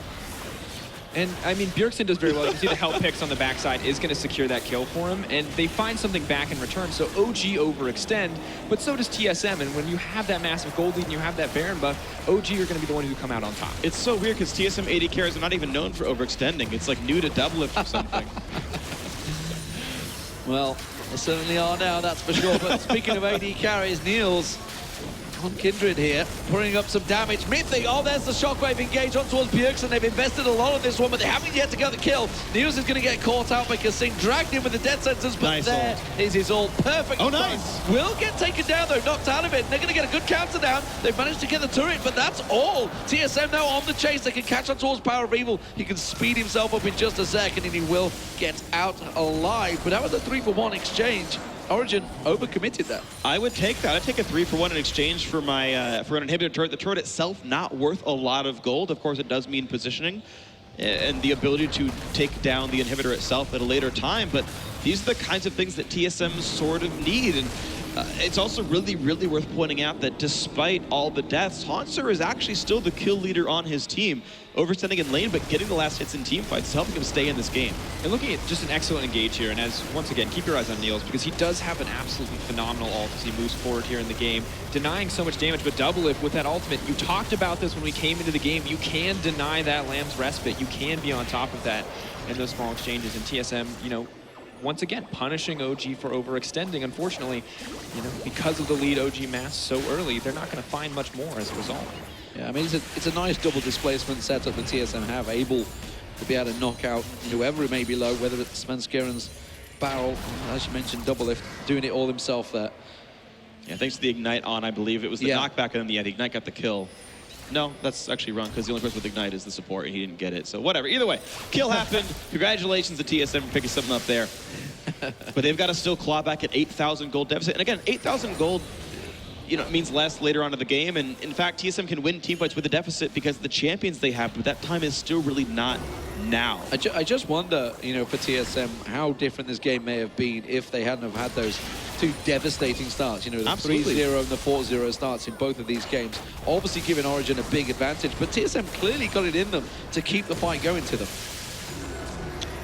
And, I mean, Bjergsen does very well. You can see the help picks on the backside is going to secure that kill for him, and they find something back in return. So OG overextend, but so does TSM. And when you have that massive gold lead and you have that Baron buff, OG are going to be the one who come out on top. It's so weird because TSM AD carries are not even known for overextending. It's like new to DoubleLift or something. Well, they certainly are now, that's for sure. But speaking of AD carries, Niels on Kindred here, putting up some damage. Mithy, oh, there's the shockwave engage on towards Bjergsen. They've invested a lot on this one, but they haven't yet to get the kill. Niels is going to get caught out by KaSing, dragged in with the death sentence, but Nice there is his ult. Perfect. Oh, nice. Will get taken down, though, knocked out of it. They're going to get a good counter down. They've managed to get the turret, but that's all. TSM now on the chase. They can catch on towards PowerOfEvil. He can speed himself up in just a second, and he will get out alive. But that was a 3-for-1 exchange. Origen overcommitted that. I would take that. I'd take a 3-for-1 in exchange for my for an inhibitor turret. The turret itself not worth a lot of gold. Of course, it does mean positioning and the ability to take down the inhibitor itself at a later time. But these are the kinds of things that TSM sort of need. And it's also really, really worth pointing out that despite all the deaths, Hauntzer is actually still the kill leader on his team, overstanding in lane, but getting the last hits in team fights, helping him stay in this game. And looking at just an excellent engage here, and as, once again, keep your eyes on Niels, because he does have an absolutely phenomenal ult as he moves forward here in the game, denying so much damage, but DoubleLift with that ultimate, you talked about this when we came into the game, you can deny that Lamb's respite, you can be on top of that in those small exchanges, and TSM, you know, once again, punishing OG for overextending. Unfortunately, you know, because of the lead OG mass so early, they're not going to find much more as a result. Yeah, I mean, it's a nice double displacement setup that TSM have, able to be able to knock out whoever it may be low, whether it's Svenskeren's barrel, as you mentioned, DoubleLift, doing it all himself there. Yeah, thanks to the Ignite on, I believe it was the knockback, and then the Ignite got the kill. No, that's actually wrong, because the only person with Ignite is the support, and he didn't get it. So whatever. Either way, kill happened. Congratulations to TSM for picking something up there. But they've got to still claw back at 8,000 gold deficit. And again, 8,000 gold, you know, means less later on in the game. And in fact, TSM can win teamfights with a deficit because of the champions they have, but that time is still really not now. I just wonder, you know, for TSM, how different this game may have been if they hadn't have had those two devastating starts. You know, the 3-0 and the 4-0 starts in both of these games. Obviously giving Origen a big advantage, but TSM clearly got it in them to keep the fight going to them.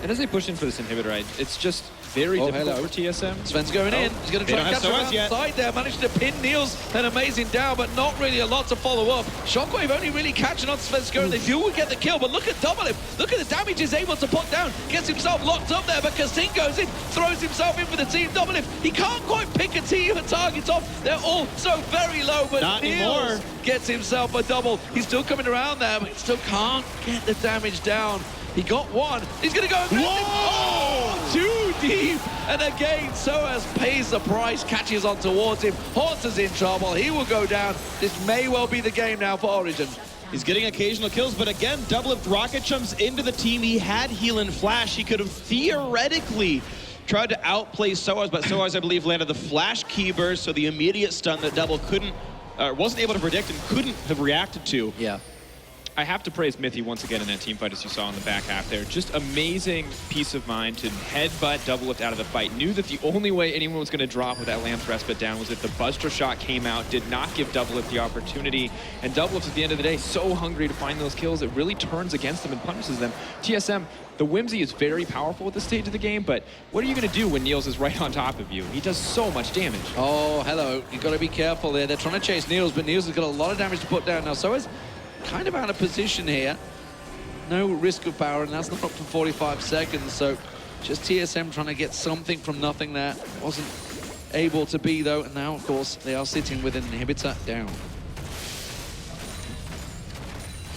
And as they push in for this inhibitor, it's just very difficult for TSM. Sven's going in. He's going to try and catch him outside there. Managed to pin Niels an amazing down, but not really a lot to follow up. Shockwave only really catching on Svenskeren. They do get the kill, but look at DoubleLift. Look at the damage he's able to put down. Gets himself locked up there, but KaSing goes in, throws himself in for the team. DoubleLift, he can't quite pick a team of targets off. They're all so very low, but not Niels anymore. Gets himself a double. He's still coming around there, but he still can't get the damage down. He got one. He's going to go aggressive. Oh, too deep. And again, Soaz pays the price, catches on towards him. Hauntzer's in trouble. He will go down. This may well be the game now for Origen. He's getting occasional kills, but again, DoubleLift rocket jumps into the team. He had heal and flash. He could have theoretically tried to outplay Soaz, but Soaz, I believe, landed the flash key burst, so the immediate stun that Double wasn't able to predict and couldn't have reacted to. Yeah. I have to praise Mithy once again in that team fight, as you saw in the back half there. Just amazing peace of mind to headbutt DoubleLift out of the fight. Knew that the only way anyone was going to drop with that Lamb's respite down was if the Buster shot came out, did not give DoubleLift the opportunity. And DoubleLift, at the end of the day, so hungry to find those kills, it really turns against them and punishes them. TSM, the Whimsy is very powerful at this stage of the game, but what are you going to do when Niels is right on top of you? He does so much damage. Oh, hello. You've got to be careful there. They're trying to chase Niels, but Niels has got a lot of damage to put down now. So is kind of out of position here. No risk of power, and that's not up for 45 seconds. So just TSM trying to get something from nothing there. Wasn't able to be, though. And now, of course, they are sitting with an inhibitor down.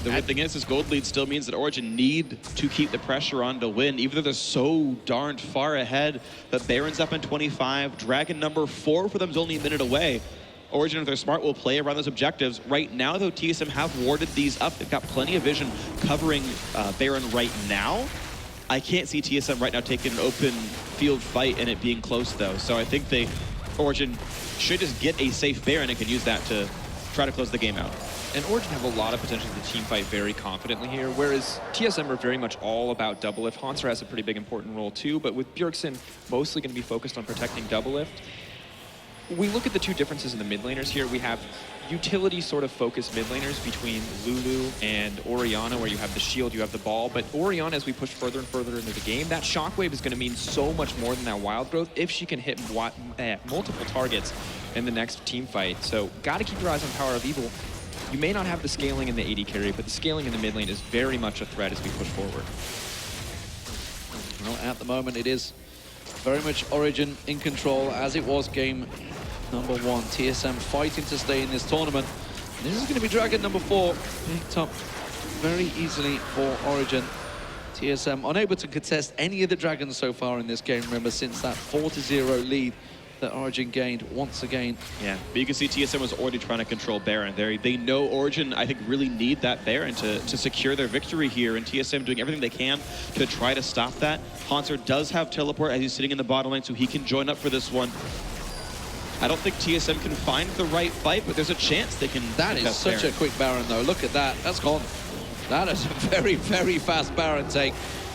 The good thing is, this gold lead still means that Origen need to keep the pressure on to win, even though they're so darn far ahead. But Baron's up in 25. Dragon number 4 for them is only a minute away. Origen, if they're smart, will play around those objectives. Right now, though, TSM have warded these up. They've got plenty of vision covering Baron right now. I can't see TSM right now taking an open field fight and it being close, though. So I think Origen should just get a safe Baron and can use that to try to close the game out. And Origen have a lot of potential to team fight very confidently here, whereas TSM are very much all about DoubleLift. Hauntzer has a pretty big important role too, but with Bjergsen mostly going to be focused on protecting DoubleLift. We look at the two differences in the mid laners here. We have utility sort of focused mid laners between Lulu and Orianna, where you have the shield, you have the ball. But Orianna, as we push further and further into the game, that shockwave is going to mean so much more than that wild growth if she can hit multiple targets in the next team fight. So got to keep your eyes on PowerOfEvil. You may not have the scaling in the AD carry, but the scaling in the mid lane is very much a threat as we push forward. Well, at the moment, it is very much Origen in control, as it was game number 1. TSM fighting to stay in this tournament. This is going to be Dragon number 4, picked up very easily for Origen. TSM unable to contest any of the Dragons so far in this game, remember, since that 4-0 lead that Origen gained once again. Yeah, but you can see TSM was already trying to control Baron. They know Origen, I think, really need that Baron to secure their victory here, and TSM doing everything they can to try to stop that. Hauntzer does have teleport as he's sitting in the bottom lane, so he can join up for this one. I don't think TSM can find the right fight, but there's a chance they can. That is such Baron. a quick Baron, though. Look at that. That's gone. That is a very, very fast Baron take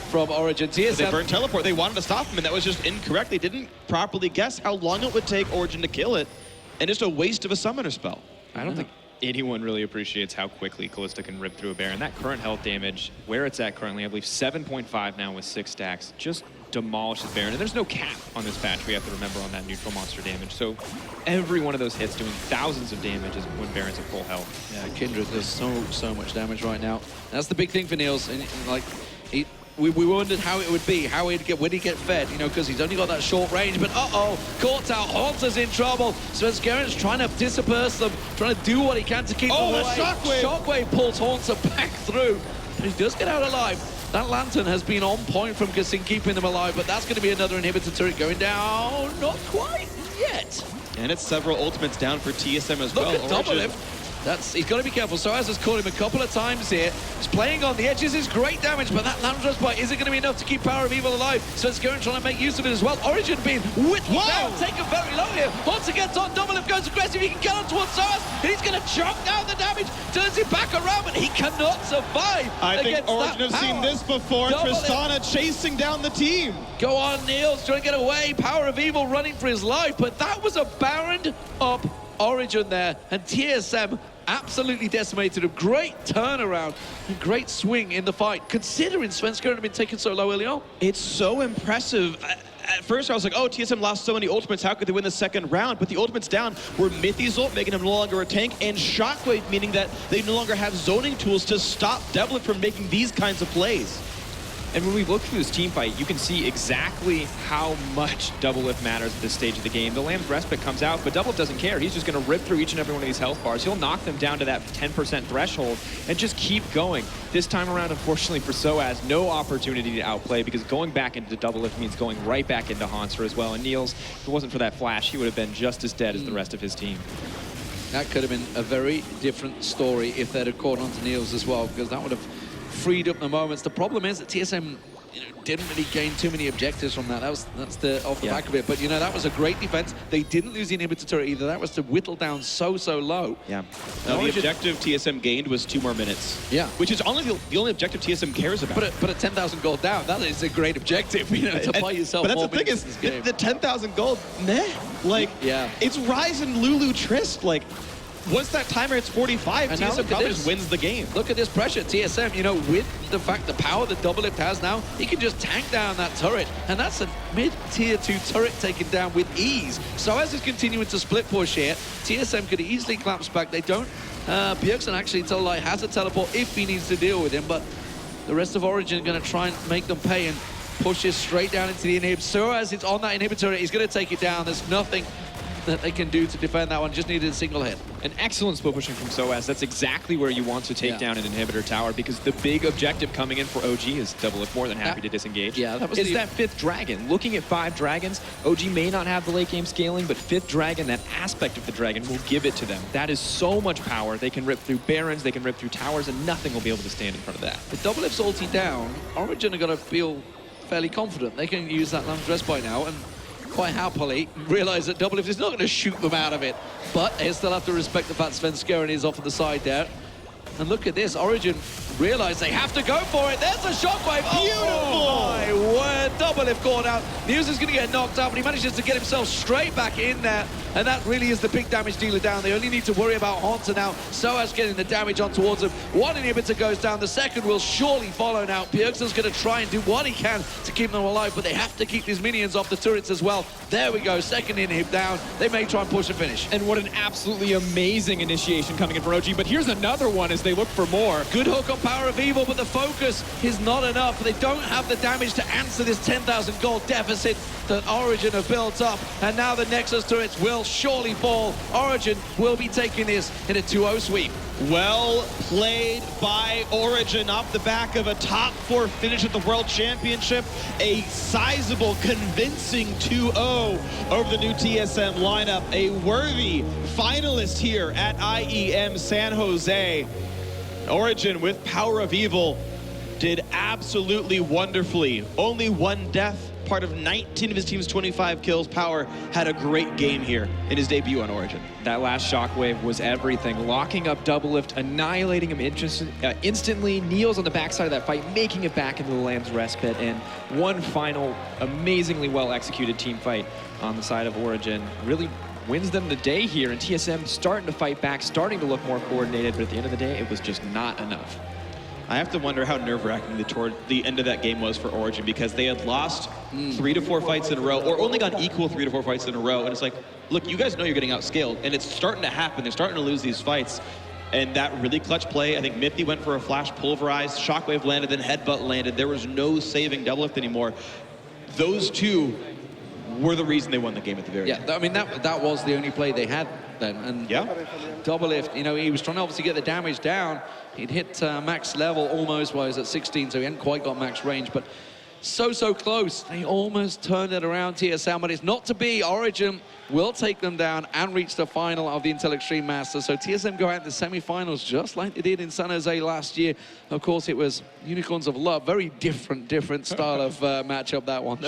from Origen. TSM. They burned teleport. They wanted to stop him, and that was just incorrect. They didn't properly guess how long it would take Origen to kill it, and just a waste of a summoner spell. I don't think anyone really appreciates how quickly Kalista can rip through a Baron. That current health damage, where it's at currently, I believe 7.5 now with 6 stacks, just demolishes Baron. And there's no cap on this patch, we have to remember, on that neutral monster damage. So every one of those hits doing thousands of damage is when Baron's at full health. Yeah, Kindred does so much damage right now. That's the big thing for Niels. And like, we wondered how it would be, when he'd get fed, you know, because he's only got that short range. But caught out. Hauntzer's in trouble. Svenskeren's trying to disperse them, trying to do what he can to keep them away. Shockwave! Shockwave pulls Hauntzer back through. But he does get out alive. That Lantern has been on point from KaSing, keeping them alive, but that's going to be another inhibitor turret going down. Not quite yet. And it's several ultimates down for TSM as well. Look at DoubleLift. He's got to be careful. Soaz has caught him a couple of times here. He's playing on the edges. It's great damage, but that Lantern Bite isn't going to be enough to keep PowerOfEvil alive. Svenskeren trying to make use of it as well. Origen being whittled down, taken very low here. Hauntzer gets on. DoubleLift goes aggressive. He can get on towards Soaz, and he's going to chunk down the damage. Turns it back around, but he cannot survive. I think Origen have seen this before. Tristana chasing down the team. Go on, Niels, trying to get away. PowerOfEvil running for his life, but that was a Baroned up Origen there, and TSM absolutely decimated him. Great turnaround and great swing in the fight, considering Svenskeren had been taken so low early on. It's so impressive. At first I was like, oh, TSM lost so many ultimates, how could they win the second round? But the ultimates down were Mithy's ult, making him no longer a tank, and Shockwave, meaning that they no longer have zoning tools to stop DoubleLift from making these kinds of plays. And when we look through this team fight, you can see exactly how much DoubleLift matters at this stage of the game. The Lamb's Respite comes out, but DoubleLift doesn't care. He's just going to rip through each and every one of these health bars. He'll knock them down to that 10% threshold and just keep going. This time around, unfortunately for Soaz, no opportunity to outplay, because going back into DoubleLift means going right back into Hauntzer as well. And Niels, if it wasn't for that flash, he would have been just as dead as the rest of his team. That could have been a very different story if they'd have caught on to Niels as well, because that would have freed up the moments. The problem is that TSM didn't really gain too many objectives from that. That's the off the back of it. But that was a great defense. They didn't lose the inhibitor turret either. That was to whittle down so low. Yeah. Now the objective TSM gained was 2 more minutes. Yeah. Which is only the only objective TSM cares about. But at 10,000 gold down, that is a great objective. To play yourself. But that's more the thing minutes is, in this game. the 10,000 gold, meh. Like, yeah, it's Ryze and Lulu Trist. Like, once that timer hits 45, and TSM probably just wins the game. Look at this pressure. TSM, with the power that DoubleLift has now, he can just tank down that turret. And that's a mid-tier 2 turret taken down with ease. So as is continuing to split push here, TSM could easily collapse back. They don't. Bjergsen actually has a teleport if he needs to deal with him, but the rest of Origen are going to try and make them pay and push this straight down into the inhib. So as it's on that inhibitor, he's going to take it down. There's nothing that they can do to defend that one. Just needed a single hit. An excellent split pushing from Soaz. That's exactly where you want to take down an inhibitor tower, because the big objective coming in for OG is DoubleLift more than happy to disengage. Yeah, that was that 5th dragon. Looking at 5 dragons, OG may not have the late game scaling, but 5th dragon, that aspect of the dragon, will give it to them. That is so much power. They can rip through barons, they can rip through towers, and nothing will be able to stand in front of that. With DoubleLift's ulti down, Origen are going to feel fairly confident. They can use that Lamb's Respite now and quite happily realize that DoubleLift is not going to shoot them out of it. But they still have to respect the fact Svenskeren is off to the side there. And look at this, Origen realize they have to go for it. There's a shockwave. Beautiful! Oh my word, DoubleLift caught out. Niels is going to get knocked out, but he manages to get himself straight back in there. And that really is the big damage dealer down. They only need to worry about Hauntzer now. Soaz getting the damage on towards him. One inhibitor goes down, the second will surely follow now. Bjergsen's going to try and do what he can to keep them alive, but they have to keep these minions off the turrets as well. There we go, second inhib down. They may try and push and finish. And what an absolutely amazing initiation coming in for OG, but here's another one as they look for more. Good hook on PowerOfEvil, but the focus is not enough. They don't have the damage to answer this 10,000 gold deficit that Origen have built up, and now the Nexus turrets will surely fall. Origen will be taking this in a 2-0 sweep. Well played by Origen off the back of a top 4 finish at the World Championship. A sizable, convincing 2-0 over the new TSM lineup. A worthy finalist here at IEM San Jose. Origen with PowerOfEvil did absolutely wonderfully. Only 1 death, part of 19 of his team's 25 kills. Power had a great game here in his debut on Origen. That last shockwave was everything. Locking up DoubleLift, annihilating him instantly. Niels on the backside of that fight, making it back into the Lamb's Respite, and one final amazingly well-executed team fight on the side of Origen. Really wins them the day here, and TSM starting to fight back, starting to look more coordinated, but at the end of the day, it was just not enough. I have to wonder how nerve-wracking toward the end of that game was for Origen, because they had lost 3 to 4 fights in a row, or only got equal 3 to 4 fights in a row. And it's like, look, you guys know you're getting outscaled, and it's starting to happen. They're starting to lose these fights. And that really clutch play, I think Mithy went for a flash pulverized, shockwave landed, then headbutt landed. There was no saving DoubleLift anymore. Those two were the reason they won the game at the very end. Yeah, I mean, that was the only play they had then. And yeah, DoubleLift, you know, he was trying to obviously get the damage down. He'd hit max level almost while he was at 16, so he hadn't quite got max range, but so close. They almost turned it around, TSM, but it's not to be. Origen will take them down and reach the final of the Intel Extreme Masters. So TSM go out in the semi-finals just like they did in San Jose last year. Of course, it was Unicorns of Love. Very different style of matchup, that one.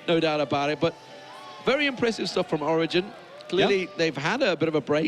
No doubt about it. But very impressive stuff from Origen. Clearly, they've had a bit of a break.